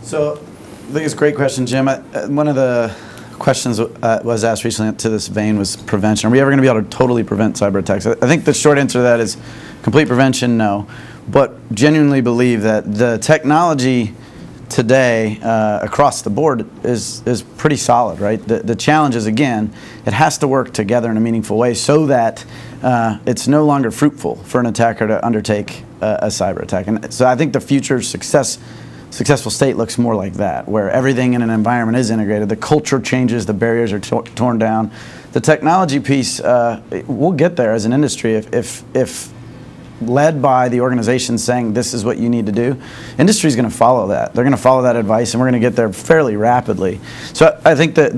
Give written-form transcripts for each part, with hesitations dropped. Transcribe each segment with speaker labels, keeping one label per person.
Speaker 1: So I think it's a great question, Jim. One of the questions was asked recently to this vein was prevention. Are we ever going to be able to totally prevent cyber attacks? I think the short answer to that is complete prevention, no. But genuinely believe that the technology today across the board is pretty solid, right? The challenge is, again, it has to work together in a meaningful way so that it's no longer fruitful for an attacker to undertake a cyber attack. And so I think the future successful state looks more like that, where everything in an environment is integrated, the culture changes, the barriers are torn down. The technology piece, we'll get there as an industry if led by the organization saying this is what you need to do. Industry's going to follow that. They're going to follow that advice, and we're going to get there fairly rapidly. So I think that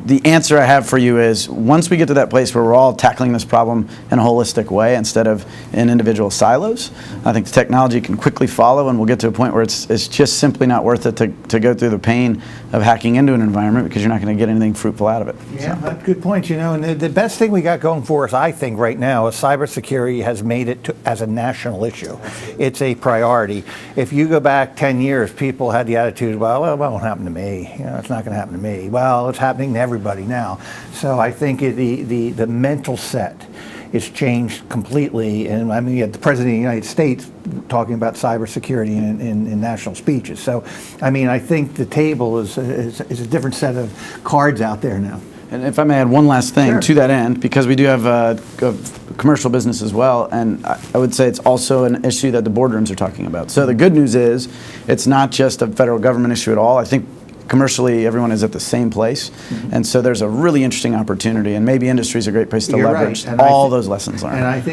Speaker 1: the answer I have for you is, once we get to that place where we're all tackling this problem in a holistic way instead of in individual silos, I think the technology can quickly follow, and we'll get to a point where it's just simply not worth it to go through the pain of hacking into an environment, because you're not going to get anything fruitful out of it.
Speaker 2: Yeah, that's a good point. You know, and the best thing we got going for us, I think, right now, is cybersecurity has made it as a national issue. It's a priority. If you go back 10 years, people had the attitude, well, it won't happen to me. You know, it's not going to happen to me. Well, it's happening to everybody now. So I think the mental set is changed completely. And I mean, you had the President of the United States talking about cybersecurity in national speeches. So, I mean, I think the table is a different set of cards out there now.
Speaker 1: And if I may add one last thing
Speaker 2: Sure.
Speaker 1: to that end, because we do have a commercial business as well, and I would say it's also an issue that the boardrooms are talking about. So the good news is it's not just a federal government issue at all. I think commercially everyone is at the same place, and so there's a really interesting opportunity, and maybe industry is a great place to
Speaker 2: You're
Speaker 1: leverage
Speaker 2: right.
Speaker 1: all those lessons learned.
Speaker 2: And I think